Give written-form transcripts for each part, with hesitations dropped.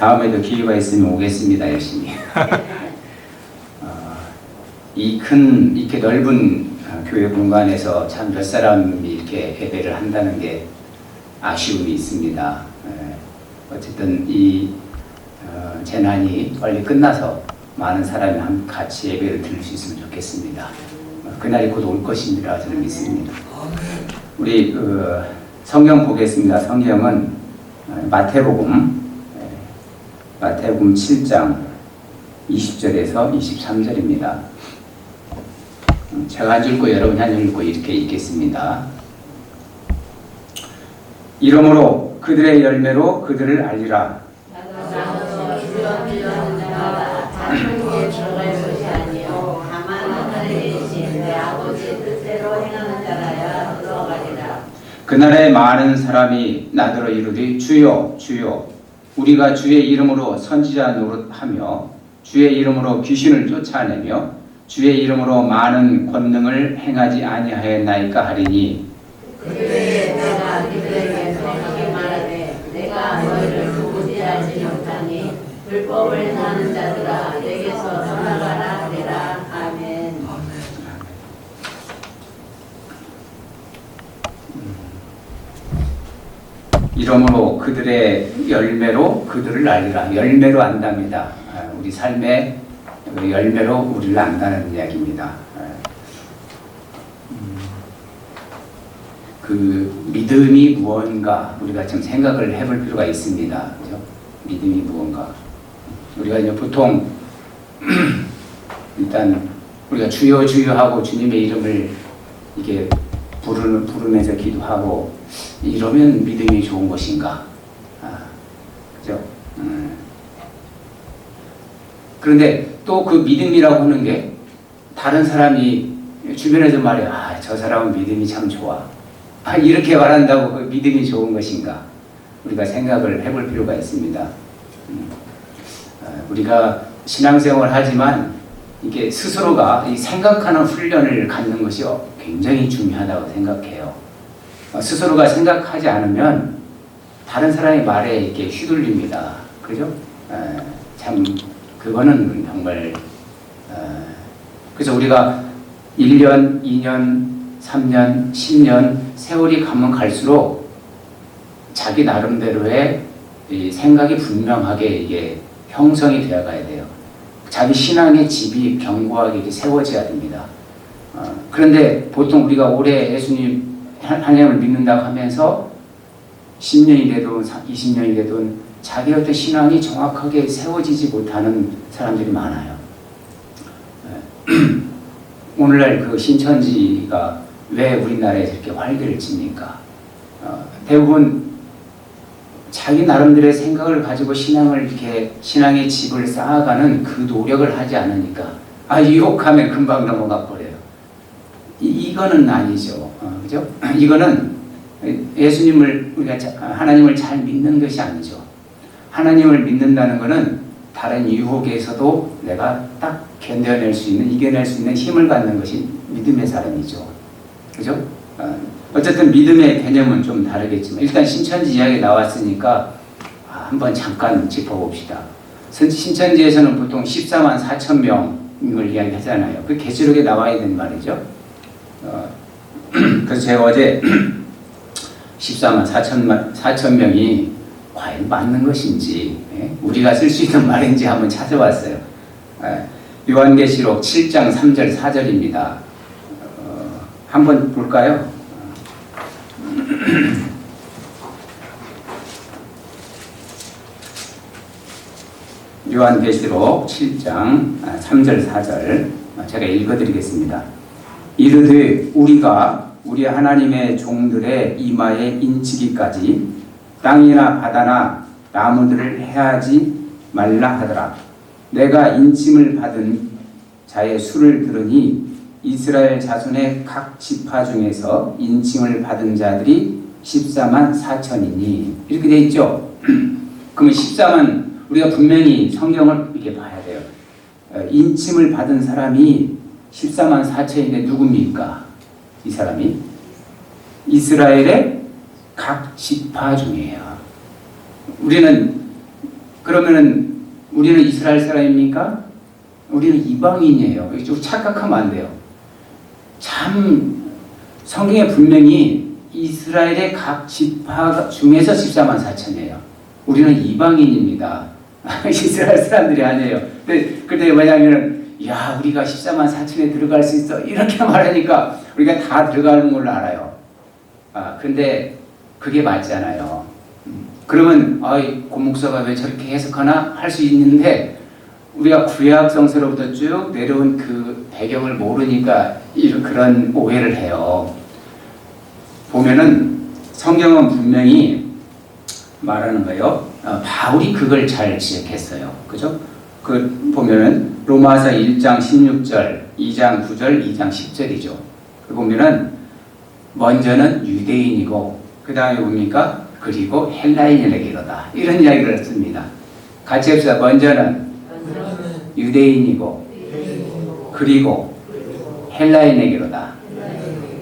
다음에도 기회가 있으면 오겠습니다. 열심히. 이렇게 넓은 교회 공간에서 참 몇 사람이 이렇게 예배를 한다는 게 아쉬움이 있습니다. 어쨌든 이 재난이 빨리 끝나서 많은 사람이 같이 예배를 드릴 수 있으면 좋겠습니다. 그날이 곧 올 것입니다. 저는 믿습니다. 우리 성경 보겠습니다. 성경은 마태복음 7장 20절에서 23절입니다. 제가 한 줄 읽고 여러분이 한 줄 읽고 이렇게 읽겠습니다. 이러므로 그들의 열매로 그들을 알리라. 그날에 많은 사람이 나더러 이르되 주여 주여 우리가 주의 이름으로 선지자 노릇하며 주의 이름으로 귀신을 쫓아내며 주의 이름으로 많은 권능을 행하지 아니하였나이까 하리니 그때 내가 그들에게 정하게 말하되 내가 너희를 누구지 알지 못하니 불법을 행하는 자들아 내게서 떠나가라 하리라. 아멘. 이러므로 그들의 열매로 그들을 알리라. 열매로 안답니다. 우리 삶의 열매로 우리를 안다는 이야기입니다. 그 믿음이 무언가 우리가 좀 생각을 해볼 필요가 있습니다. 그죠? 믿음이 무언가. 우리가 이제 보통 일단 우리가 주여 주여 하고 주님의 이름을 이게 부르면서 기도하고 이러면 믿음이 좋은 것인가? 그죠? 그런데 또 그 믿음이라고 하는 게 다른 사람이 주변에서 말해, 저 사람은 믿음이 참 좋아. 이렇게 말한다고 그 믿음이 좋은 것인가? 우리가 생각을 해볼 필요가 있습니다. 우리가 신앙생활을 하지만 이게 스스로가 이 생각하는 훈련을 갖는 것이 굉장히 중요하다고 생각해요. 스스로가 생각하지 않으면 다른 사람의 말에 이렇게 휘둘립니다. 그죠? 참 그거는 정말 그래서 우리가 1년, 2년, 3년, 10년 세월이 가면 갈수록 자기 나름대로의 이 생각이 분명하게 이게 형성이 되어 가야 돼요. 자기 신앙의 집이 견고하게 이렇게 세워져야 됩니다. 그런데 보통 우리가 오래 예수님 하나님을 믿는다고 하면서 10년이 되든 20년이 되든 자기 어떤 신앙이 정확하게 세워지지 못하는 사람들이 많아요. 오늘날 그 신천지가 왜 우리나라에서 이렇게 활기를 칩니까? 대부분 자기 나름대로의 생각을 가지고 신앙의 집을 쌓아가는 그 노력을 하지 않으니까 유혹하면 금방 넘어가 버려요. 이거는 아니죠. 그죠? 이거는 예수님을 우리가 하나님을 잘 믿는 것이 아니죠. 하나님을 믿는다는 것은 다른 유혹에서도 내가 딱 견뎌낼 수 있는, 이겨낼 수 있는 힘을 갖는 것이 믿음의 사람이죠. 그죠? 어쨌든 믿음의 개념은 좀 다르겠지만 일단 신천지 이야기 나왔으니까 한번 잠깐 짚어봅시다. 신천지에서는 보통 14만 4천 명을 이야기하잖아요. 그 계시록에 나와 있는 말이죠. 그래서 제가 어제 14만 4천 명이 과연 맞는 것인지 우리가 쓸 수 있는 말인지 한번 찾아봤어요. 요한계시록 7장 3절 4절입니다. 한번 볼까요? 요한계시록 7장 3절 4절 제가 읽어드리겠습니다. 이르되 우리가 우리 하나님의 종들의 이마에 인치기까지 땅이나 바다나 나무들을 해하지 말라 하더라. 내가 인침을 받은 자의 수를 들으니 이스라엘 자손의 각 지파 중에서 인침을 받은 자들이 14만 4천이니 이렇게 돼 있죠. 그러면 14만 우리가 분명히 성경을 이렇게 봐야 돼요. 인침을 받은 사람이 14만 4천인데 누굽니까? 이 사람이 이스라엘의 각 지파 중이에요. 우리는 그러면은 우리는 이스라엘 사람입니까? 우리는 이방인이에요. 좀 착각하면 안 돼요. 참 성경에 분명히 이스라엘의 각 지파 중에서 14만 4천이에요. 우리는 이방인입니다. 이스라엘 사람들이 아니에요. 근데 뭐냐면은 야 우리가 14만 4천에 들어갈 수 있어 이렇게 말하니까 우리가 다 들어가는 걸로 알아요. 근데 그게 맞잖아요. 그러면 고 목사가 왜 저렇게 해석하나 할 수 있는데 우리가 구약 성서로부터 쭉 내려온 그 배경을 모르니까 그런 오해를 해요. 보면은 성경은 분명히 말하는 거예요. 바울이 그걸 잘 지적했어요. 그죠? 그 보면은 로마서 1장 16절, 2장 9절, 2장 10절이죠. 그 보면은 먼저는 유대인이고 그 다음에 뭡니까? 그리고 헬라인에게로다. 이런 이야기를 씁니다. 같이 합시다. 먼저는 유대인이고 그리고 헬라인에게로다.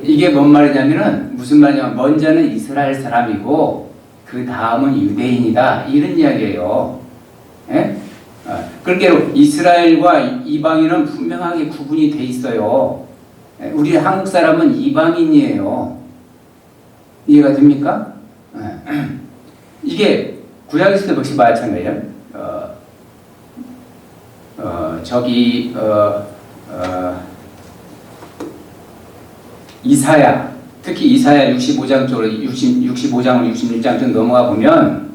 이게 뭔 말이냐면은 무슨 말이냐면 먼저는 이스라엘 사람이고 그 다음은 유대인이다. 이런 이야기예요. 예? 그러니까 이스라엘과 이방인은 분명하게 구분이 돼 있어요. 우리 한국 사람은 이방인이에요. 이해가 됩니까? 이게 구약에서도 역시 마찬가지예요. 이사야, 특히 이사야 65장 쪽으로 65장으로 66장 쪽 넘어가 보면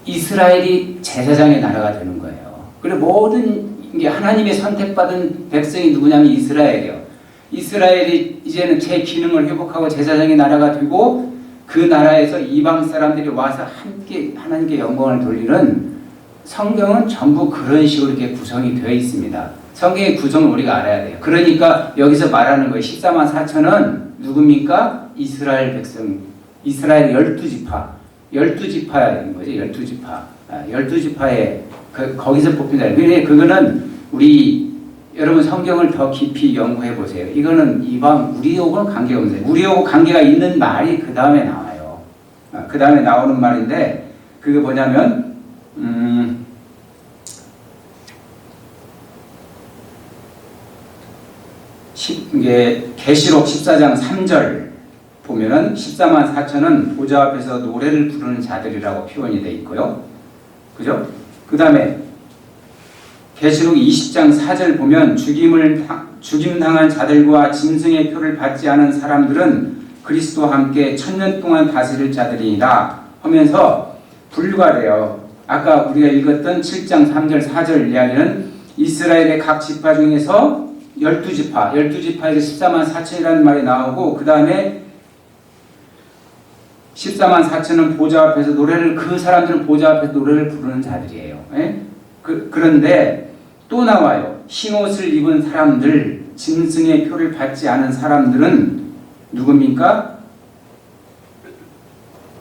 이스라엘이 제사장의 나라가 되는 거예요. 그리고 모든 이게 하나님의 선택받은 백성이 누구냐면 이스라엘이에요. 이스라엘이 이제는 제 기능을 회복하고 제사장의 나라가 되고 그 나라에서 이방 사람들이 와서 함께 하나님께 영광을 돌리는 성경은 전부 그런 식으로 이렇게 구성이 되어 있습니다. 성경의 구성을 우리가 알아야 돼요. 그러니까 여기서 말하는 거예요. 14만 4천은 누굽니까? 이스라엘 백성, 이스라엘 12지파. 12지파인 거죠. 12지파. 12지파에 거기서 뽑힌다. 근데 그거는 여러분 성경을 더 깊이 연구해 보세요. 이거는 우리하고는 관계가 없는데 우리하고 관계가 있는 말이 그 다음에 나와요. 그 다음에 나오는 말인데 그게 뭐냐면 이게 계시록 14장 3절 보면은 14만 4천은 보좌 앞에서 노래를 부르는 자들이라고 표현이 되어 있고요. 그죠? 그 다음에 계시록 20장 4절 보면 죽임당한 자들과 짐승의 표를 받지 않은 사람들은 그리스도와 함께 1000년 동안 다스릴 자들이다 하면서 분류가 돼요. 아까 우리가 읽었던 7장 3절 4절 이야기는 이스라엘의 각 지파 중에서 12지파에서 14만 4천이라는 말이 나오고 그 다음에 14만 4천은 보좌 앞에서 그 사람들은 보좌 앞에서 노래를 부르는 자들이에요. 예? 그런데 또 나와요. 흰옷을 입은 사람들, 짐승의 표를 받지 않은 사람들은 누굽니까?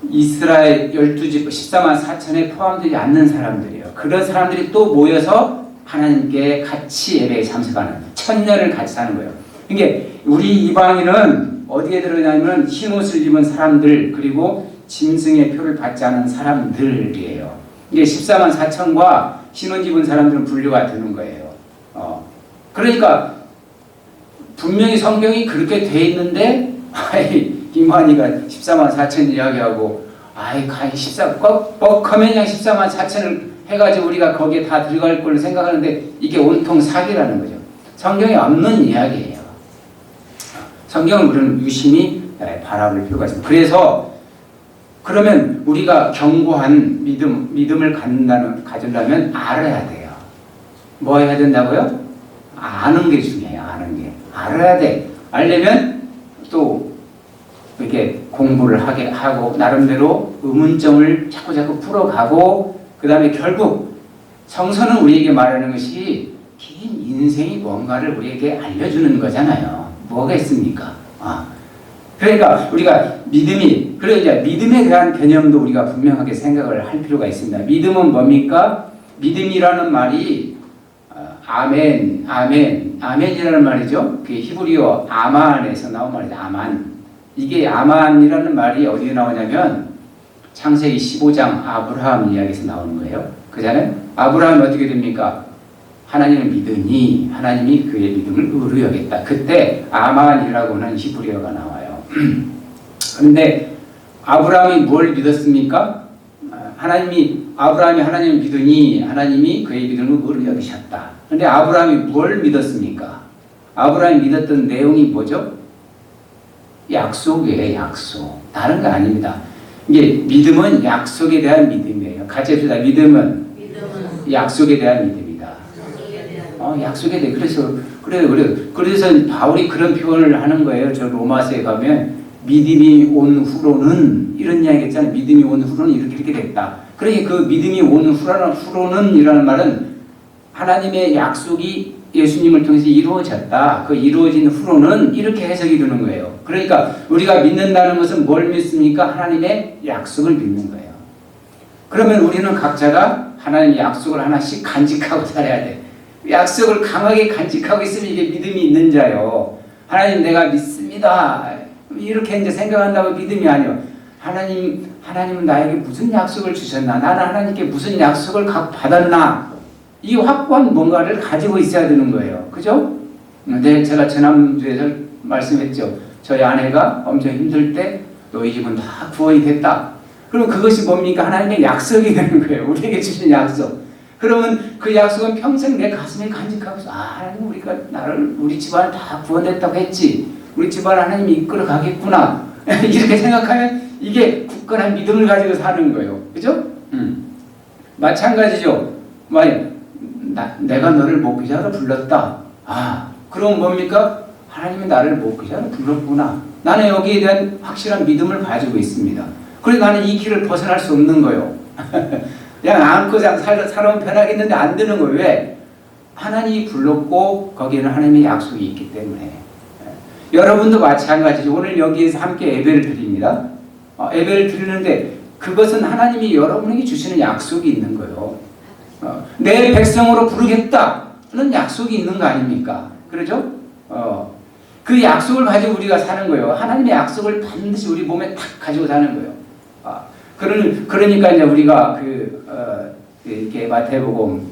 이스라엘 12지파 14만 4천에 포함되지 않는 사람들이에요. 그런 사람들이 또 모여서 하나님께 같이 예배에 참석하는 1000년을 같이 사는 거예요. 그러니까 우리 이방인은 어디에 들어가냐면 흰옷을 입은 사람들 그리고 짐승의 표를 받지 않은 사람들이에요. 이게 14만 4천과 흰옷 입은 사람들은 분류가 되는 거예요. 그러니까 분명히 성경이 그렇게 돼 있는데 김환이가 14만 4천 이야기하고 뻑하면 그냥 14만 4천을 해가지고 우리가 거기에 다 들어갈 걸 생각하는데 이게 온통 사기라는 거죠. 성경에 없는 이야기예요. 성경은 우리는 유심히 바라볼 필요가 있습니다. 그래서 그러면 우리가 견고한 믿음을 가지려면 알아야 돼요. 뭐 해야 된다고요? 아는 게 중요해요. 아는 게. 알아야 돼. 알려면 또 이렇게 공부를 하고 나름대로 의문점을 자꾸 풀어가고 그 다음에 결국 성서는 우리에게 말하는 것이 긴 인생이 뭔가를 우리에게 알려주는 거잖아요. 뭐가 있습니까? 그러니까 우리가 믿음에 대한 개념도 우리가 분명하게 생각을 할 필요가 있습니다. 믿음은 뭡니까? 믿음이라는 말이 아멘이라는 말이죠. 그 히브리어 아만에서 나온 말이죠. 아만. 이게 아만이라는 말이 어디에 나오냐면 창세기 15장 아브라함 이야기에서 나오는 거예요. 그잖아요. 아브라함이 어떻게 됩니까? 하나님을 믿으니 하나님이 그의 믿음을 의로 여겼다. 그때 아만이라고 하는 히브리어가 나와요. 그런데 아브라함이 뭘 믿었습니까? 아브라함이 하나님을 믿으니 하나님이 그의 믿음을 의로 여기셨다. 그런데 아브라함이 뭘 믿었습니까? 아브라함이 믿었던 내용이 뭐죠? 약속이에요. 약속. 다른 거 아닙니다. 이게 믿음은 약속에 대한 믿음이에요. 같이 합시다. 믿음은 약속에 대한 믿음이다. 약속에 대해 그래서 바울이 그런 표현을 하는 거예요. 저 로마서에 가면 믿음이 온 후로는 이런 이야기 했잖아요. 믿음이 온 후로는 이렇게 됐다. 그러니 그 믿음이 온 후로는 이라는 말은 하나님의 약속이 예수님을 통해서 이루어졌다. 그 이루어진 후로는 이렇게 해석이 되는 거예요. 그러니까 우리가 믿는다는 것은 뭘 믿습니까? 하나님의 약속을 믿는 거예요. 그러면 우리는 각자가 하나님의 약속을 하나씩 간직하고 살아야 돼. 약속을 강하게 간직하고 있으면 이게 믿음이 있는 자요. 하나님 내가 믿습니다. 이렇게 이제 생각한다고 믿음이 아니요. 하나님은 나에게 무슨 약속을 주셨나? 나는 하나님께 무슨 약속을 받았나? 이 확고한 뭔가를 가지고 있어야 되는 거예요. 그죠? 네, 제가 지난주에 말씀했죠. 저희 아내가 엄청 힘들 때 너희 집은 다 구원이 됐다. 그럼 그것이 뭡니까? 하나님의 약속이 되는 거예요. 우리에게 주신 약속. 그러면 그 약속은 평생 내 가슴에 간직하고 있어. 하나님 우리 집안을 다 구원됐다고 했지. 우리 집안 하나님이 이끌어 가겠구나. 이렇게 생각하면 이게 굳건한 믿음을 가지고 사는 거예요. 그죠? 마찬가지죠. 내가 너를 목회자로 불렀다. 그럼 뭡니까? 하나님이 나를 목회자로 불렀구나. 나는 여기에 대한 확실한 믿음을 가지고 있습니다. 그러니까 나는 이 길을 벗어날 수 없는 거예요. 그냥 안고 살아오면 편하겠는데 안 되는 거예요. 왜? 하나님이 불렀고 거기에는 하나님의 약속이 있기 때문에. 여러분도 마찬가지죠. 오늘 여기에서 함께 예배를 드립니다. 예배를 드리는데 그것은 하나님이 여러분에게 주시는 약속이 있는 거예요. 내 백성으로 부르겠다는 약속이 있는 거 아닙니까? 그렇죠? 그 약속을 가지고 우리가 사는 거예요. 하나님의 약속을 반드시 우리 몸에 탁 가지고 사는 거예요. 그러니까 이제 우리가 이렇게 마태복음,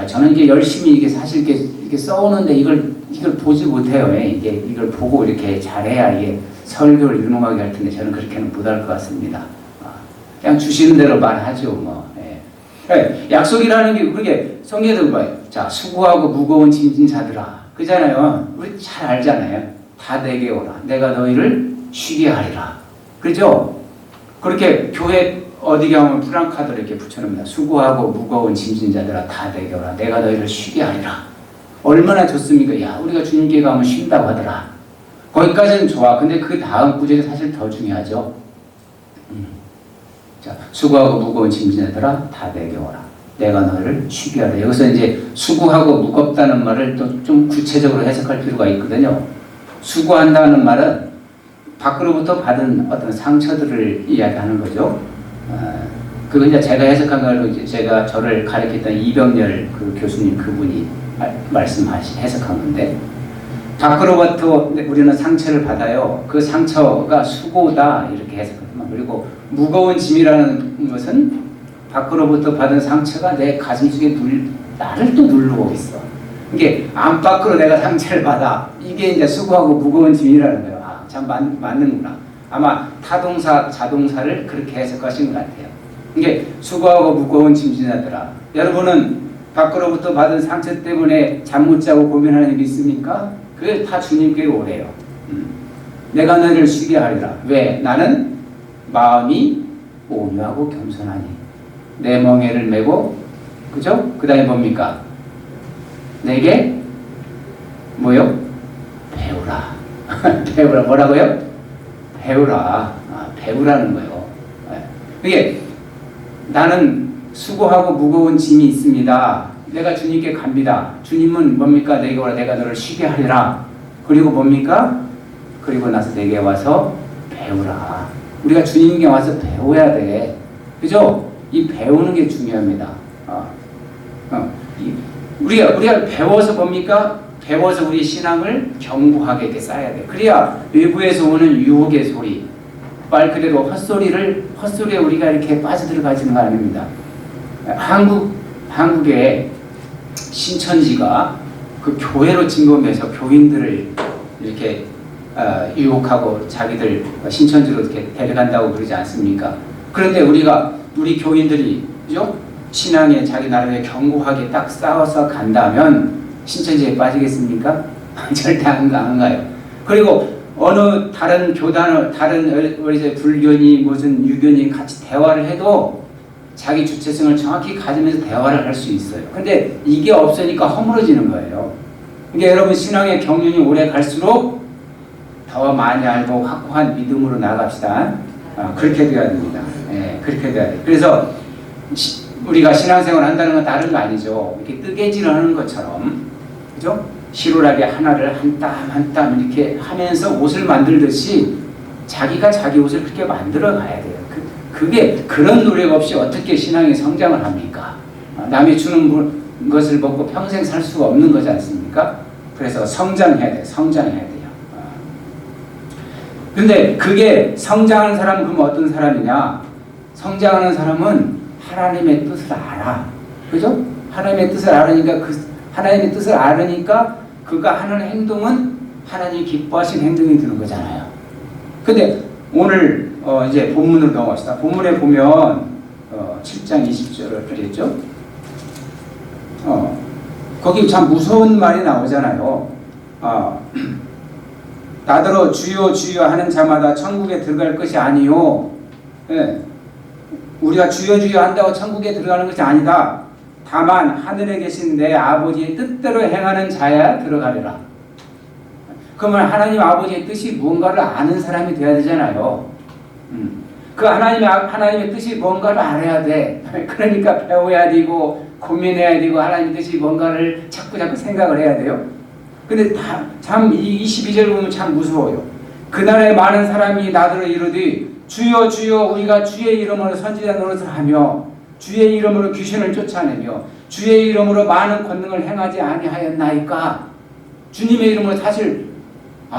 저는 이게 열심히 이게 사실 이렇게 써오는데 이걸 보지 못해요. 이걸 보고 이렇게 잘해야 이게 설교를 유능하게 할 텐데 저는 그렇게는 못할 것 같습니다. 그냥 주시는 대로 말하죠, 뭐. 약속이라는 게 그게 성경에도 뭐예요? 자, 수고하고 무거운 짐진 자들아. 그잖아요. 우리 잘 알잖아요. 다 내게 오라. 내가 너희를 쉬게 하리라. 그렇죠? 그렇게 교회 어디 가면 프랑카드를 이렇게 붙여놓습니다. 수고하고 무거운 짐진 자들아 다 내게 오라. 내가 너희를 쉬게 하리라. 얼마나 좋습니까? 우리가 주님께 가면 쉰다고 하더라. 거기까지는 좋아. 근데 그 다음 구절이 사실 더 중요하죠. 자, 수고하고 무거운 짐진 자들아 다 내게 오라. 내가 너희를 쉬게 하라. 여기서 이제 수고하고 무겁다는 말을 또 좀 구체적으로 해석할 필요가 있거든요. 수고한다는 말은 밖으로부터 받은 어떤 상처들을 이야기하는 거죠. 그거 이제 제가 해석한 거로 이제 제가 저를 가르쳤던 이병렬 그 교수님 그분이 해석한 건데, 밖으로부터 우리는 상처를 받아요. 그 상처가 수고다 이렇게 해석하지만, 그리고 무거운 짐이라는 것은 밖으로부터 받은 상처가 내 가슴속에 나를 또 누르고 있어. 이게 안팎으로 내가 상처를 받아. 이게 이제 수고하고 무거운 짐이라는 거예요. 참 맞는구나. 아마 타동사, 자동사를 그렇게 해석하신 것 같아요. 이게 수고하고 무거운 짐진자들아. 여러분은 밖으로부터 받은 상처 때문에 잠 못 자고 고민하는 일 있습니까? 그게 다 주님께 오래요. 내가 너희를 쉬게 하리라. 왜? 나는 마음이 온유하고 겸손하니 내 멍에를 메고, 그죠? 그 다음에 뭡니까? 내게 뭐요? 배우라. 배우라. 뭐라고요? 배우라. 배우라는 거예요. 이게 나는 수고하고 무거운 짐이 있습니다. 내가 주님께 갑니다. 주님은 뭡니까? 내게 오라. 내가 너를 쉬게 하리라. 그리고 뭡니까? 그리고 나서 내게 와서 배우라. 우리가 주님께 와서 배워야 돼. 그죠? 이 배우는 게 중요합니다. 우리가 배워서 뭡니까? 배워서 우리 신앙을 견고하게 이렇게 쌓아야 돼. 그래야 외부에서 오는 유혹의 소리, 말 그대로 헛소리에 우리가 이렇게 빠져들어가지는 거 아닙니다. 한국의 신천지가 그 교회로 진범해서 교인들을 이렇게 유혹하고 자기들 신천지로 이렇게 데려간다고 그러지 않습니까? 그런데 우리 교인들이 그죠? 신앙에 자기 나름의 견고하게 딱 싸워서 간다면 신천지에 빠지겠습니까? 절대 안 가요. 그리고 어느 다른 교단을 다른 우리 이제 불교니 무슨 유교니 같이 대화를 해도 자기 주체성을 정확히 가지면서 대화를 할 수 있어요. 근데 이게 없으니까 허물어지는 거예요. 그러니까 여러분 신앙의 경륜이 오래 갈수록 더 많이 알고 확고한 믿음으로 나갑시다. 그렇게 돼야 됩니다. 그렇게 돼야 돼요. 그래서 우리가 신앙생활 한다는 건 다른 거 아니죠. 이렇게 뜨개질하는 것처럼, 그죠? 시루라기 하나를 한 땀 한 땀 이렇게 하면서 옷을 만들듯이 자기가 자기 옷을 그렇게 만들어 가야 돼요. 그게 그런 노력 없이 어떻게 신앙이 성장을 합니까? 남이 주는 것을 먹고 평생 살 수가 없는 거지 않습니까? 그래서 성장해야 돼요. 성장해야 돼요. 근데 그게 성장하는 사람은 그럼 어떤 사람이냐? 성장하는 사람은 하나님의 뜻을 알아. 그죠? 하나님의 뜻을 알으니까 하나님의 뜻을 알으니까 그가 하는 행동은 하나님이 기뻐하신 행동이 되는 거잖아요. 근데 오늘 이제 본문으로 넘어갑시다. 본문에 보면 7장 20절을 그랬죠? 거기 참 무서운 말이 나오잖아요. 나더러 주여 주여 하는 자마다 천국에 들어갈 것이 아니요. 예. 우리가 주여 주여 한다고 천국에 들어가는 것이 아니다. 다만 하늘에 계신 내 아버지의 뜻대로 행하는 자야 들어가리라. 그러면 하나님 아버지의 뜻이 무언가를 아는 사람이 돼야 되잖아요. 그 하나님의 뜻이 뭔가를 알아야 돼. 그러니까 배워야 되고 고민해야 되고 하나님의 뜻이 뭔가를 자꾸 생각을 해야 돼요. 근데 참 이 22절 보면 참 무서워요. 그날에 많은 사람이 나더러 이르되 주여 주여 우리가 주의 이름으로 선지자 노릇을 하며 주의 이름으로 귀신을 쫓아내며 주의 이름으로 많은 권능을 행하지 아니하였나이까. 주님의 이름으로 사실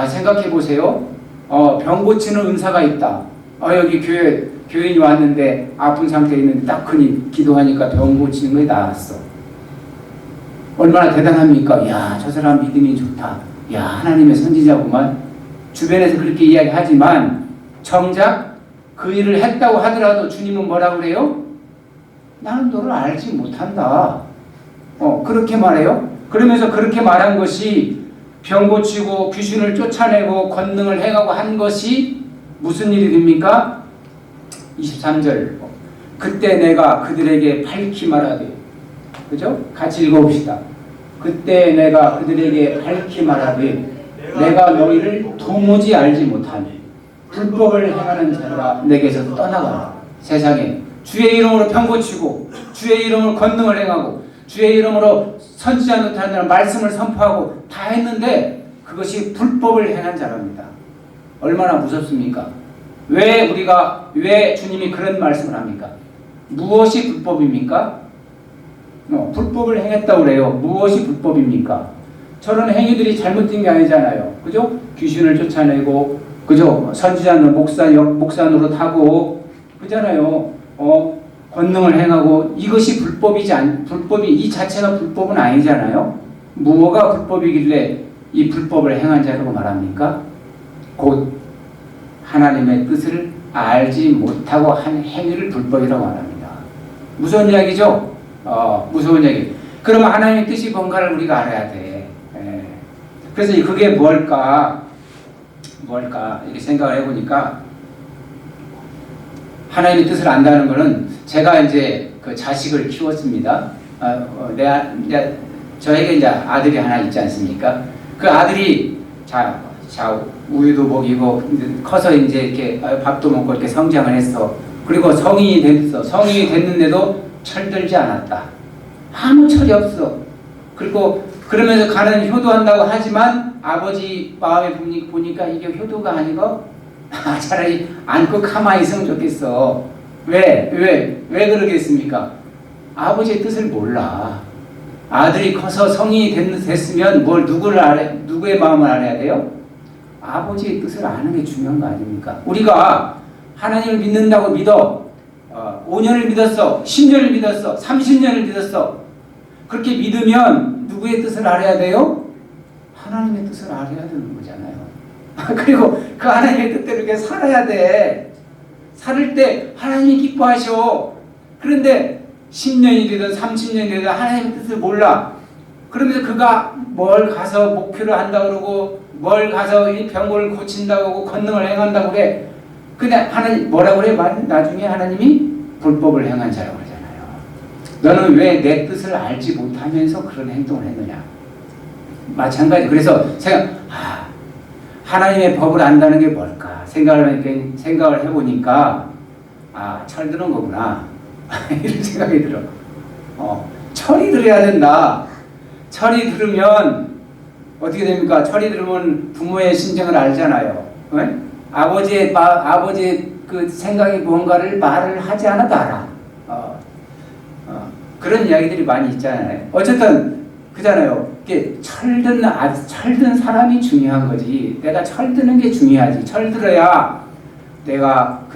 생각해 보세요. 병 고치는 은사가 있다. 여기 교인이 왔는데 아픈 상태에 있는데 딱 그니 기도하니까 병 고치는 거에 나았어. 얼마나 대단합니까? 야, 저 사람 믿음이 좋다. 야, 하나님의 선지자구만. 주변에서 그렇게 이야기하지만 정작 그 일을 했다고 하더라도 주님은 뭐라고 그래요? 나는 너를 알지 못한다. 그렇게 말해요. 그러면서 그렇게 말한 것이 병 고치고 귀신을 쫓아내고 권능을 행하고 한 것이 무슨 일이 됩니까? 23절. 그때 내가 그들에게 밝히 말하되, 그죠? 같이 읽어봅시다. 그때 내가 그들에게 밝히 말하되 내가 너희를 도무지 알지 못하니 불법을 행하는 자들아 내게서 떠나가라. 세상에 주의 이름으로 병 고치고 주의 이름으로 권능을 행하고 주의 이름으로 선지자 노릇하는 말씀을 선포하고 다 했는데 그것이 불법을 행한 자랍니다. 얼마나 무섭습니까? 왜 주님이 그런 말씀을 합니까? 무엇이 불법입니까? 불법을 행했다고 그래요. 무엇이 불법입니까? 저런 행위들이 잘못된 게 아니잖아요. 그죠? 귀신을 쫓아내고, 그죠? 선지자는 목사 노릇하고, 그잖아요. 권능을 행하고, 이것이 불법이 이 자체가 불법은 아니잖아요. 무엇가 불법이길래 이 불법을 행한 자라고 말합니까? 곧 하나님의 뜻을 알지 못하고 한 행위를 불법이라고 말합니다. 무서운 이야기죠? 무서운 얘기. 그러면 하나님의 뜻이 뭔가를 우리가 알아야 돼. 그래서 그게 뭘까 이렇게 생각을 해보니까 하나님의 뜻을 안다는 것은 제가 이제 그 자식을 키웠습니다. 저에게 이제 아들이 하나 있지 않습니까? 그 아들이 우유도 먹이고 커서 이제 이렇게 밥도 먹고 이렇게 성장을 했어. 그리고 성인이 됐는데도 철들지 않았다. 아무 철이 없어. 그리고 그러면서 가는 효도한다고 하지만 아버지 마음에 보니까 이게 효도가 아니고 차라리 안고 가만히 있으면 좋겠어. 왜 그러겠습니까? 아버지의 뜻을 몰라. 아들이 커서 성인이 됐으면 누구의 마음을 알아야 돼요? 아버지의 뜻을 아는 게 중요한 거 아닙니까? 우리가 하나님을 믿는다고 믿어. 5년을 믿었어, 10년을 믿었어, 30년을 믿었어. 그렇게 믿으면 누구의 뜻을 알아야 돼요? 하나님의 뜻을 알아야 되는 거잖아요. 그리고 그 하나님의 뜻대로 이렇게 살아야 돼. 살을 때 하나님이 기뻐하셔. 그런데 10년이 되든 30년이 되든 하나님의 뜻을 몰라. 그러면서 그가 뭘 가서 목표를 한다고 그러고 뭘 가서 이 병을 고친다고 하고 권능을 행한다고 그래. 근데 하나님 뭐라고 그래? 나중에 하나님이 불법을 행한 자라고 그러잖아요. 너는 왜 내 뜻을 알지 못하면서 그런 행동을 했느냐. 마찬가지. 그래서 하나님의 법을 안다는 게 뭘까 생각을 해보니까 철드는 거구나. 이런 생각이 들어. 철이 들어야 된다. 철이 들으면 어떻게 됩니까? 철이 들으면 부모의 심정을 알잖아요. 아버지의 그 생각이 뭔가를 말을 하지 않아도 알아. 그런 이야기들이 많이 있잖아요. 어쨌든 그잖아요. 이게 철든 사람이 중요한 거지. 내가 철드는 게 중요하지. 철들어야 내가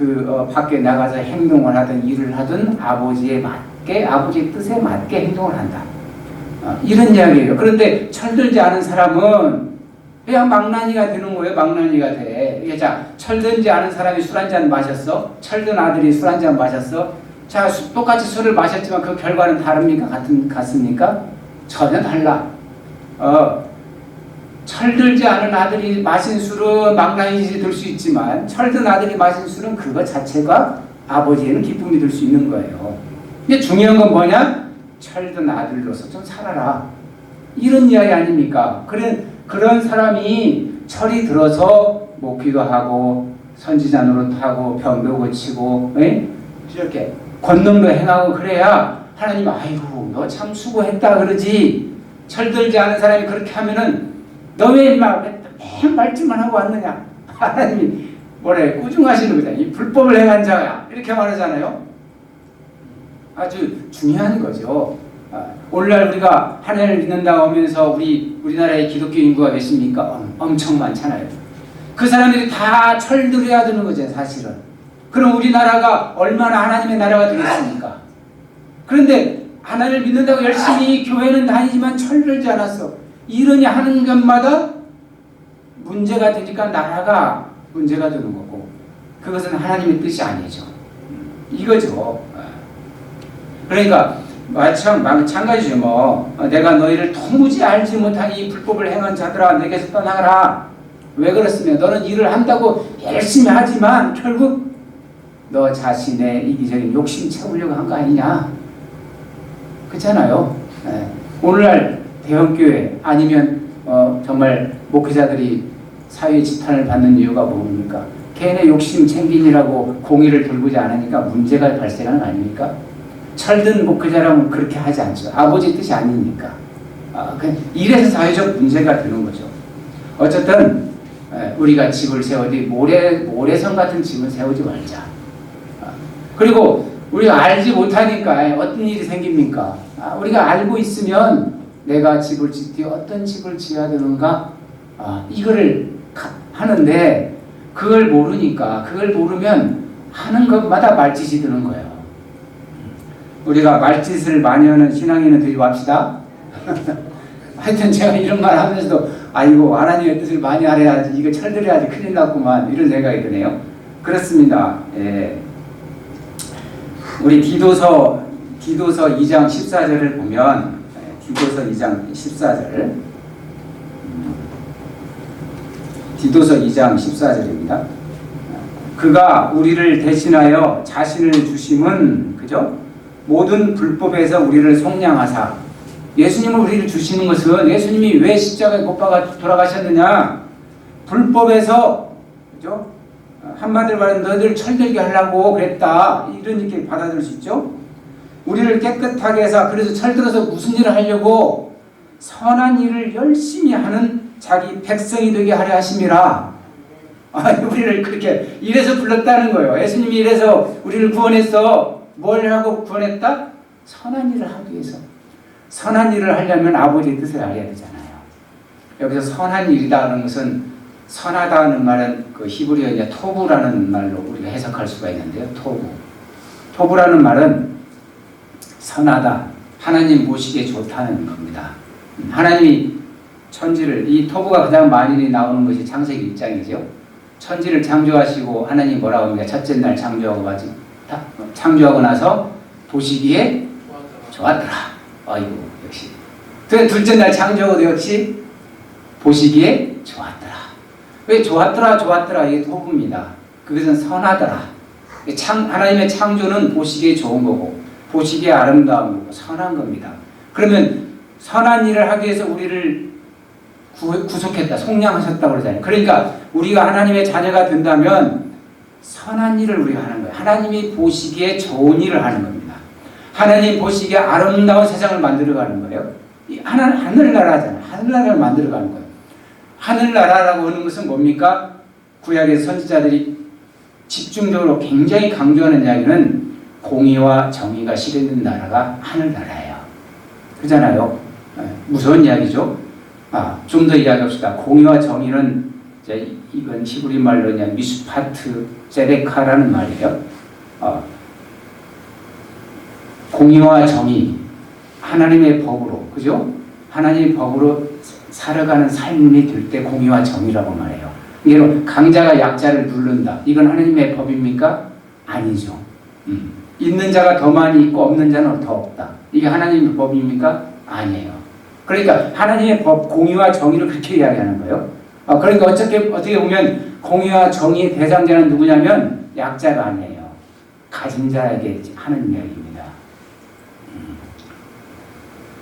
밖에 나가서 행동을 하든 일을 하든 아버지의 뜻에 맞게 행동을 한다. 이런 이야기예요. 그런데 철들지 않은 사람은 그냥 망나니가 되는 거예요. 망나니가 돼. 자, 철들지 않은 사람이 술 한잔 마셨어. 철든 아들이 술 한잔 마셨어. 자, 똑같이 술을 마셨지만 그 결과는 다릅니까? 같습니까? 전혀 달라. 철들지 않은 아들이 마신 술은 망나니지 될 수 있지만 철든 아들이 마신 술은 그것 자체가 아버지에는 기쁨이 될 수 있는 거예요. 근데 중요한 건 뭐냐? 철든 아들로서 좀 살아라. 이런 이야기 아닙니까? 그런 사람이 철이 들어서 목기도 하고 선지자 노릇하고 병도 고치고 이렇게 권능도 행하고 그래야 하나님 아이고 너 참 수고했다 그러지. 철들지 않은 사람이 그렇게 하면은 너 왜 인마 맨 말짓만 하고 왔느냐. 하나님이 뭐래 꾸중하시는 거잖아. 이 불법을 행한 자야 이렇게 말하잖아요. 아주 중요한 거죠. 오늘날 우리가 하나님을 믿는다고 하면서 우리나라의 기독교 인구가 몇입니까? 엄청 많잖아요. 그 사람들이 다 철들어야 되는 거죠, 사실은. 그럼 우리나라가 얼마나 하나님의 나라가 되겠습니까? 그런데 하나님을 믿는다고 열심히 교회는 다니지만 철들지 않았어. 이러니 하는 것마다 문제가 되니까 나라가 문제가 되는 거고 그것은 하나님의 뜻이 아니죠. 이거죠. 그러니까 마찬가지죠. 내가 너희를 도무지 알지 못한 이 불법을 행한 자들아 내게서 떠나가라. 왜 그렇습니까? 너는 일을 한다고 열심히 하지만 결국 너 자신의 이기적인 욕심 채우려고 한 거 아니냐. 그렇잖아요. 오늘날 대형교회 아니면 정말 목회자들이 사회 지탄을 받는 이유가 뭡니까? 개인의 욕심 챙기느라고 공의를 돌보지 않으니까 문제가 발생하는 거 아닙니까? 철든 목회자라면 그렇게 하지 않죠. 아버지 뜻이 아니니까. 이래서 사회적 문제가 되는 거죠. 어쨌든 우리가 집을 세우되 모래성 같은 집을 세우지 말자. 그리고 우리가 알지 못하니까 어떤 일이 생깁니까? 우리가 알고 있으면 내가 집을 짓되 어떤 집을 지어야 되는가? 이거를 하는데 그걸 모르면 하는 것마다 말짓이 드는 거예요. 우리가 말짓을 많이 하는 신앙인은 되지 맙시다. 하여튼 제가 이런 말 하면서도 아이고 하나님의 뜻을 많이 알아야지 이거 철들어야지 큰일 났구만 이런 생각이 드네요. 그렇습니다. 우리 디도서 2장 14절을 보면 디도서 2장 14절 디도서 2장 14절입니다. 그가 우리를 대신하여 자신을 주심은 그죠? 모든 불법에서 우리를 속량하사 예수님을 우리를 주시는 것은 예수님이 왜 십자가에 못 박아 돌아가셨느냐? 불법에서 그죠? 한마디로 말하면 너희들 철들게 하려고 그랬다. 이렇게 받아들일 수 있죠. 우리를 깨끗하게 해서 그래서 철들어서 무슨 일을 하려고 선한 일을 열심히 하는 자기 백성이 되게 하려 하심이라. 우리를 그렇게 이래서 불렀다는 거예요. 예수님이 이래서 우리를 구원했어. 뭘 하고 구원했다? 선한 일을 하기 위해서. 선한 일을 하려면 아버지의 뜻을 알아야 되잖아요. 여기서 선한 일이라는 것은 선하다는 말은 그 히브리어 이제 토부라는 말로 우리가 해석할 수가 있는데요. 토부라는 말은 선하다, 하나님 보시기에 좋다는 겁니다. 하나님이 천지를, 이 토부가 가장 많이 나오는 것이 창세기 1장이죠. 천지를 창조하시고 하나님 뭐라고 합니까? 첫째 날 창조하고 나서 보시기에 좋았더라. 아이고, 역시. 둘째 날 창조하고 역시 보시기에 좋았더라. 왜 좋았더라 이게 토부입니다. 그것은 선하더라. 하나님의 창조는 보시기에 좋은 거고 보시기에 아름다운 거고 선한 겁니다. 그러면 선한 일을 하기 위해서 우리를 구속했다, 속량하셨다고 그러잖아요. 그러니까 우리가 하나님의 자녀가 된다면 선한 일을 우리가 하는 거예요. 하나님이 보시기에 좋은 일을 하는 겁니다. 하나님 보시기에 아름다운 세상을 만들어가는 거예요. 하늘나라잖아요. 하늘나라를 만들어가는 거예요. 하늘나라라고 하는 것은 뭡니까? 구약의 선지자들이 집중적으로 굉장히 강조하는 이야기는 공의와 정의가 실현된 나라가 하늘나라예요. 그렇잖아요. 무서운 이야기죠. 좀 더 이야기합시다. 공의와 정의는 이건 히브리 말로 그냥 미슈파트 제데카라는 말이에요. 공의와 정의, 하나님의 법으로, 그죠? 하나님의 법으로 살아가는 삶이 될 때 공의와 정의라고 말해요. 이게 강자가 약자를 누른다. 이건 하나님의 법입니까? 아니죠. 있는 자가 더 많이 있고 없는 자는 더 없다. 이게 하나님의 법입니까? 아니에요. 그러니까 하나님의 법, 공의와 정의를 그렇게 이야기하는 거예요. 그러니까 어떻게 보면 공의와 정의의 대상자는 누구냐면 약자가 아니에요. 가진 자에게 하는 이야기입니다.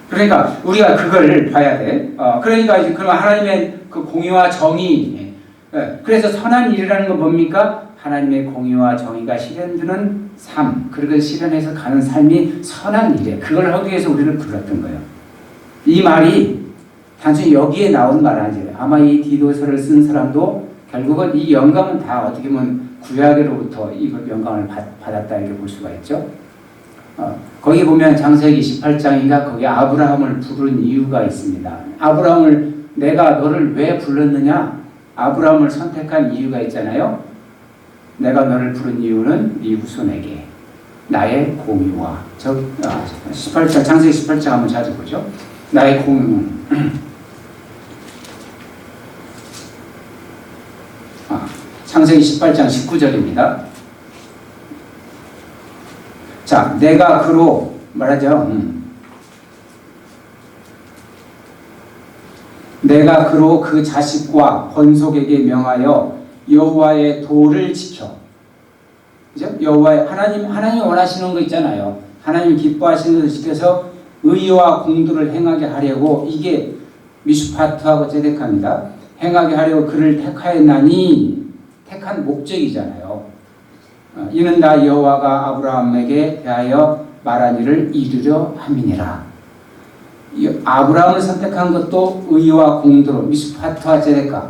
그러니까 우리가 그걸 봐야 돼. 그러니까 그럼 하나님의 그 공의와 정의, 그래서 선한 일이라는 건 뭡니까? 하나님의 공의와 정의가 실현되는 삶, 그걸 실현해서 가는 삶이 선한 일이에요. 그걸 하기 위해서 우리를 불렀던 거예요. 이 말이 단순히 여기에 나온 말 아니에요. 아마 이 디도서를 쓴 사람도 결국은 이 영감은 다 어떻게 보면 구약으로부터 이 영감을 받았다 이렇게 볼 수가 있죠. 거기 보면 창세기 18장인가 거기 아브라함을 부른 이유가 있습니다. 내가 너를 왜 불렀느냐? 아브라함을 선택한 이유가 있잖아요. 내가 너를 부른 이유는 네 후손에게 나의 공의와 18장 창세기 18장 한번 찾아보죠. 나의 공의. 창세기 18장 19절입니다. 자, 내가 그로 말하죠. 내가 그로 그 자식과 번속에게 명하여 여호와의 도를 지켜. 그죠? 여호와의 하나님이 원하시는 거 있잖아요. 하나님 기뻐하시는 것을 지켜서 의와 공도를 행하게 하려고, 이게 미슈파트하고 제데카입니다. 행하게 하려고 그를 택하였나니, 택한 목적이잖아요. 이는 나 여호와가 아브라함에게 대하여 말한 일을 이루려 함이니라. 아브라함을 선택한 것도 의와 공도로, 미슈파트와 제데카,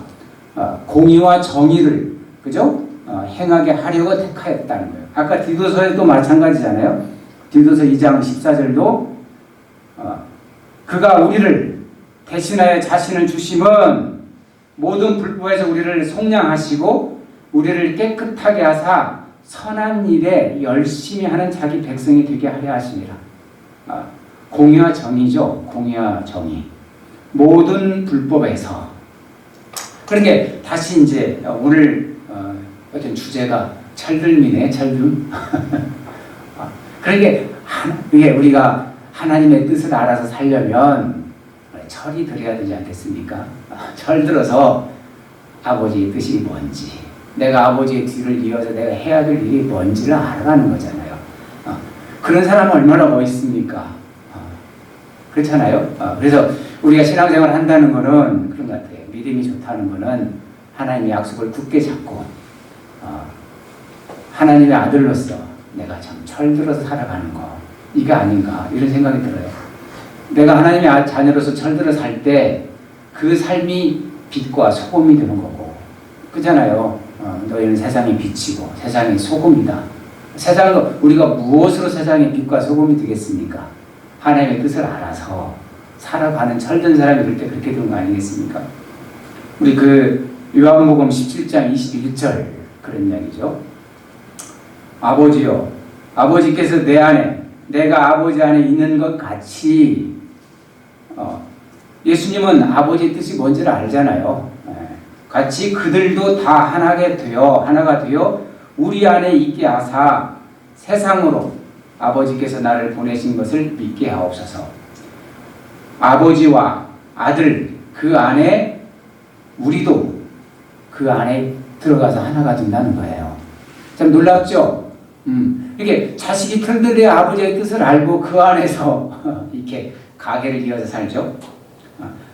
공의와 정의를, 그죠? 행하게 하려고 택하였다는 거예요. 아까 디도서에도 마찬가지잖아요. 디도서 2장 14절도 그가 우리를 대신하여 자신을 주심은 모든 불법에서 우리를 속량하시고 우리를 깨끗하게 하사 선한 일에 열심히 하는 자기 백성이 되게 하려 하심이라. 공의와 정의죠. 공의와 정의. 모든 불법에서. 그러니까 다시 이제 오늘 어떤 주제가 철들미네, 철들. 그러니까 이게 우리가 하나님의 뜻을 알아서 살려면 철이 들어야 되지 않겠습니까? 철들어서 아버지의 뜻이 뭔지, 내가 아버지의 뒤를 이어서 내가 해야 될 일이 뭔지를 알아가는 거잖아요. 그런 사람은 얼마나 멋있습니까? 그렇잖아요. 그래서 우리가 신앙생활을 한다는 거는 그런 것 같아요. 믿음이 좋다는 거는 하나님의 약속을 굳게 잡고 하나님의 아들로서 내가 참 철들어서 살아가는 거, 이게 아닌가 이런 생각이 들어요. 내가 하나님의 자녀로서 철들어 살 때 그 삶이 빛과 소금이 되는 거고, 그렇잖아요. 너희는 세상의 빛이고 세상의 소금이다. 우리가 무엇으로 세상의 빛과 소금이 되겠습니까? 하나님의 뜻을 알아서 살아가는 철든 사람이 될 때 그렇게 되는 거 아니겠습니까? 우리 요한복음 17장 21절 그런 이야기죠. 아버지여, 아버지께서 내 안에, 내가 아버지 안에 있는 것 같이, 예수님은 아버지의 뜻이 뭔지를 알잖아요. 같이 그들도 다 하나가 되어 우리 안에 있게 하사 세상으로 아버지께서 나를 보내신 것을 믿게 하옵소서. 아버지와 아들 그 안에 우리도 그 안에 들어가서 하나가 된다는 거예요. 참 놀랍죠? 이게 자식이 튼튼히 아버지의 뜻을 알고 그 안에서 이렇게 가게를 이어서 살죠.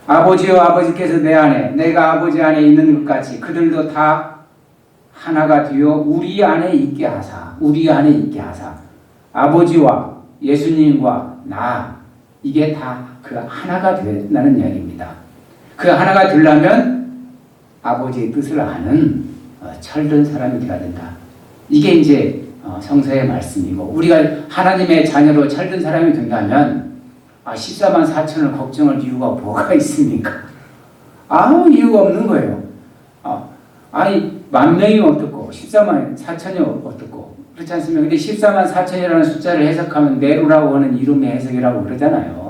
아버지여 아버지께서 내 안에 내가 아버지 안에 있는 것 같이 그들도 다 하나가 되어 우리 안에 있게 하사 아버지와 예수님과 나 이게 다 그 하나가 된다는 이야기입니다. 그 하나가 되려면 아버지의 뜻을 아는 철든 사람이 되어야 된다. 이게 이제 성서의 말씀이고 우리가 하나님의 자녀로 철든 사람이 된다면 14만 4천을 걱정할 이유가 뭐가 있습니까? 아무 이유가 없는 거예요. 아니 10,000명이 어떻고 14만 4천이 어떻고 그렇지 않습니까? 근데 14만 4천이라는 숫자를 해석하면 네로라고 하는 이름의 해석이라고 그러잖아요.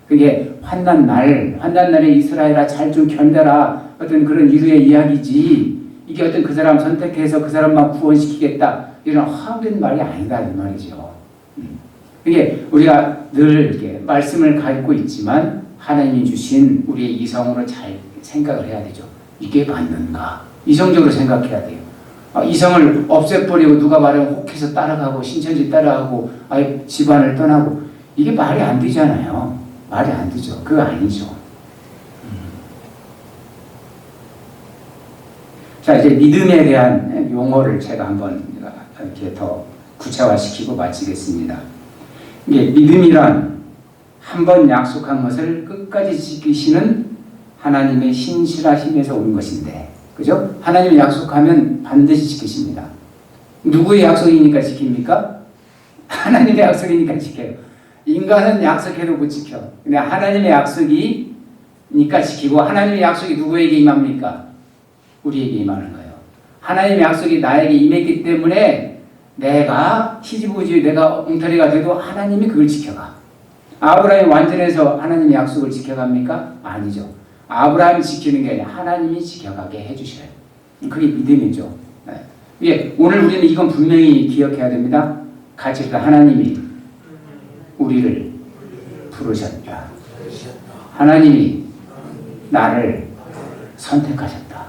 그게 환난날에 이스라엘아 잘 좀 견뎌라 어떤 그런 이루의 이야기지 이게 어떤 그 사람 선택해서 그 사람만 구원시키겠다 이런 화된 말이 아니다 이 말이죠. 이게 우리가 늘 이렇게 말씀을 갖고 있지만 하나님이 주신 우리의 이성으로 잘 생각을 해야 되죠. 이게 맞는가? 이성적으로 생각해야 돼요. 이성을 없애버리고 누가 말하면 혹해서 따라가고 신천지 따라가고 집안을 떠나고 이게 말이 안 되잖아요. 말이 안 되죠. 그거 아니죠. 자, 이제 믿음에 대한 용어를 제가 한번 이렇게 더 구체화시키고 마치겠습니다. 이게 믿음이란 한번 약속한 것을 끝까지 지키시는 하나님의 신실하심에서 온 것인데, 그죠? 하나님이 약속하면 반드시 지키십니다. 누구의 약속이니까 지킵니까? 하나님의 약속이니까 지켜요. 인간은 약속해도 못 지켜. 근데 하나님의 약속이니까 지키고 하나님의 약속이 누구에게 임합니까? 우리에게 임하는 거예요. 하나님의 약속이 나에게 임했기 때문에 내가 희지부지 내가 엉터리가 돼도 하나님이 그걸 지켜가. 아브라함이 완전해서 하나님의 약속을 지켜갑니까? 아니죠. 아브라함이 지키는 게 아니라 하나님이 지켜가게 해주셔요. 그게 믿음이죠. 예, 오늘 우리는 이건 분명히 기억해야 됩니다. 같이 하나님이 우리를 부르셨다. 하나님이 나를 선택하셨다.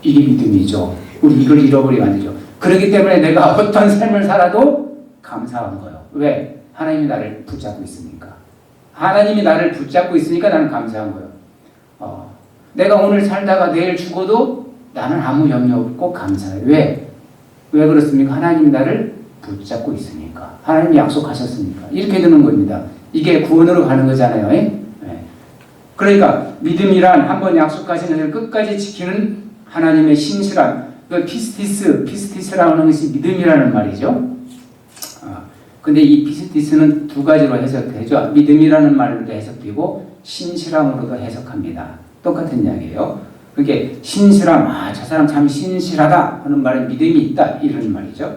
이게 믿음이죠. 우리 이걸 잃어버리면 안 되죠. 그렇기 때문에 내가 어떤 삶을 살아도 감사한 거예요. 왜? 하나님이 나를 붙잡고 있으니까. 하나님이 나를 붙잡고 있으니까 나는 감사한 거예요. 내가 오늘 살다가 내일 죽어도 나는 아무 염려 없고 감사해요. 왜? 왜 그렇습니까? 하나님이 나를 붙잡고 있으니까. 하나님이 약속하셨으니까. 이렇게 되는 겁니다. 이게 구원으로 가는 거잖아요. 네. 그러니까 믿음이란 한번 약속하신 것을 끝까지 지키는 하나님의 신실한 피스티스라는 것이 믿음이라는 말이죠. 근데 이 피스티스는 두 가지로 해석되죠. 믿음이라는 말로도 해석되고 신실함으로도 해석합니다. 똑같은 이야기예요. 그게 신실함, 저 사람 참 신실하다 하는 말에 믿음이 있다 이런 말이죠.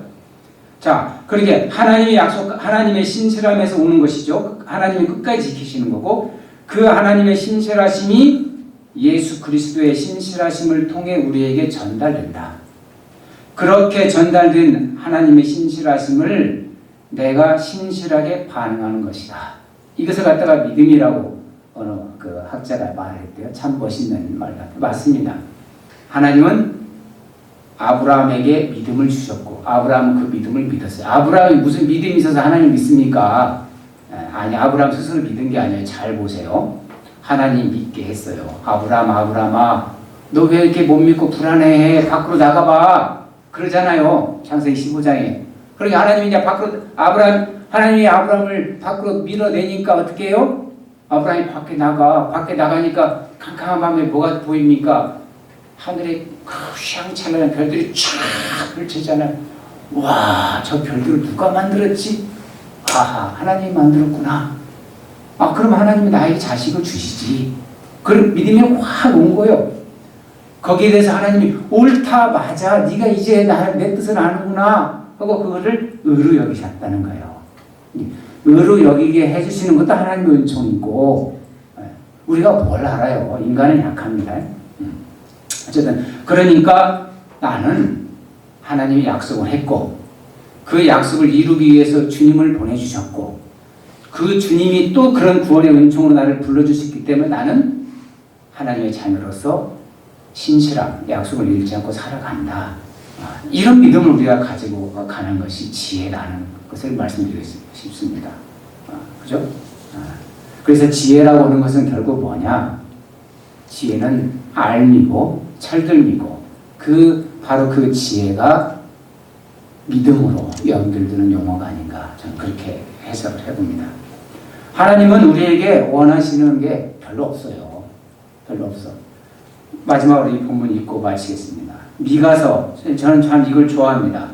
자, 그러게 하나님의 신실함에서 오는 것이죠. 하나님이 끝까지 지키시는 거고 그 하나님의 신실하심이 예수 그리스도의 신실하심을 통해 우리에게 전달된다. 그렇게 전달된 하나님의 신실하심을 내가 신실하게 반응하는 것이다. 이것을 갖다가 믿음이라고 어느 그 학자가 말했대요. 참 멋있는 말 같아요. 맞습니다. 하나님은 아브라함에게 믿음을 주셨고 아브라함은 그 믿음을 믿었어요. 아브라함이 무슨 믿음이 있어서 하나님 믿습니까? 아니, 아브라함 스스로 믿은 게 아니에요. 잘 보세요. 하나님 믿게 했어요. 아브라함아 너 왜 이렇게 못 믿고 불안해해? 밖으로 나가봐. 그러잖아요. 창세기 15장에. 그러니까 하나님이 이제 하나님이 아브라함을 밖으로 밀어내니까 어떻게 해요? 아브라함이 밖에 나가니까 캄캄한 밤에 뭐가 보입니까? 하늘에 휘황찬란한 별들이 쫙 펼쳐지잖아요. 와, 저 별들을 누가 만들었지? 하나님이 만들었구나. 그럼 하나님이 나에게 자식을 주시지. 그런 믿음이 확 온 거예요. 거기에 대해서 하나님이 옳다, 맞아, 네가 이제 내 뜻을 아는구나. 하고 그거를 의로 여기셨다는 거예요. 의로 여기게 해주시는 것도 하나님의 은총이고, 우리가 뭘 알아요? 인간은 약합니다. 어쨌든 그러니까 나는 하나님이 약속을 했고, 그 약속을 이루기 위해서 주님을 보내주셨고, 그 주님이 또 그런 구원의 은총으로 나를 불러주셨기 때문에 나는 하나님의 자녀로서 신실한 약속을 잃지 않고 살아간다. 이런 믿음을 우리가 가지고 가는 것이 지혜라는 것을 말씀드리고 싶습니다. 그죠? 그래서 지혜라고 하는 것은 결국 뭐냐? 지혜는 알미고 철들미고 바로 그 지혜가 믿음으로 연결되는 용어가 아닌가, 저는 그렇게 해석을 해봅니다. 하나님은 우리에게 원하시는 게 별로 없어요. 별로 없어. 마지막으로 이 본문 읽고 마치겠습니다. 미가서, 저는 참 이걸 좋아합니다.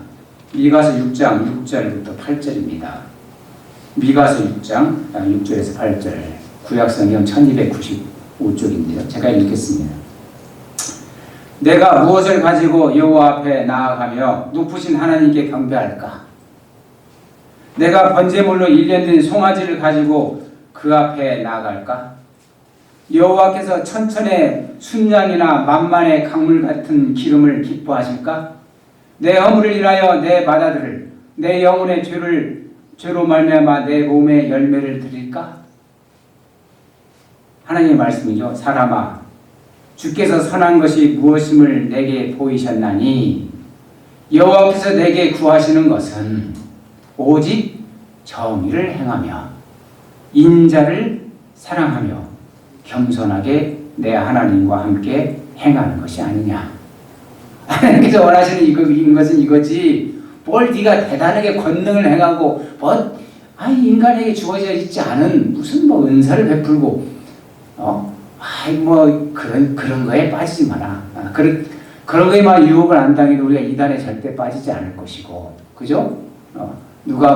미가서 6장 6절부터 8절입니다. 미가서 6장 6절에서 8절, 구약성경 1295쪽인데요. 제가 읽겠습니다. 내가 무엇을 가지고 여호와 앞에 나아가며 높으신 하나님께 경배할까? 내가 번제물로 일련된 송아지를 가지고 그 앞에 나아갈까? 여호와께서 천천의 순양이나 만만의 강물 같은 기름을 기뻐하실까? 내 허물을 인하여 내 마다들을, 내 영혼의 죄로 말미암아 내 몸에 열매를 드릴까? 하나님의 말씀이죠. 사람아, 주께서 선한 것이 무엇임을 내게 보이셨나니 여호와께서 내게 구하시는 것은 오직 정의를 행하며 인자를 사랑하며 겸손하게 내 하나님과 함께 행하는 것이 아니냐. 하나님께서 원하시는 것은 이거지, 뭘 네가 대단하게 권능을 행하고 인간에게 주어져 있지 않은 무슨 은사를 베풀고 그런 거에 빠지지 마라. 그런 거에만 유혹을 안 당해도 우리가 이단에 절대 빠지지 않을 것이고, 그죠? 누가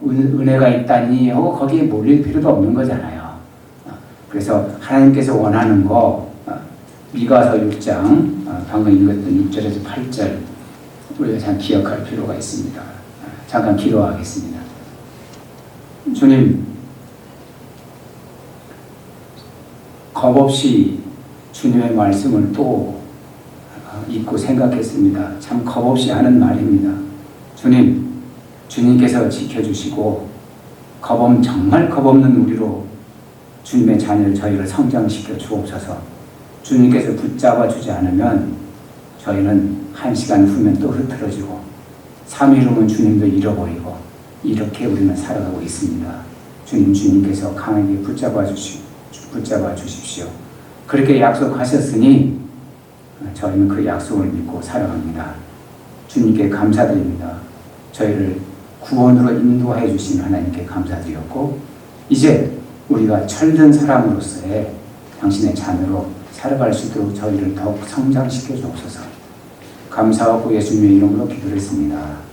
은혜가 있다니 하고 거기에 몰릴 필요도 없는 거잖아요. 그래서 하나님께서 원하는 거, 미가서 6장, 방금 읽었던 6절에서 8절, 우리가 참 기억할 필요가 있습니다. 잠깐 기도하겠습니다. 주님, 겁없이 주님의 말씀을 또 읽고 생각했습니다. 참 겁없이 하는 말입니다. 주님께서 지켜주시고 정말 겁없는 우리로 주님의 자녀를 저희를 성장시켜 주옵소서. 주님께서 붙잡아 주지 않으면 저희는 1시간 후면 또 흐트러지고 3일 후면 주님도 잃어버리고 이렇게 우리는 살아가고 있습니다. 주님께서 강하게 붙잡아 주십시오. 그렇게 약속하셨으니 저희는 그 약속을 믿고 살아갑니다. 주님께 감사드립니다. 저희를 구원으로 인도해 주신 하나님께 감사드렸고, 이제 우리가 철든 사람으로서의 당신의 자녀로 살아갈 수 있도록 저희를 더욱 성장시켜 주옵소서. 감사하고 예수님의 이름으로 기도했습니다.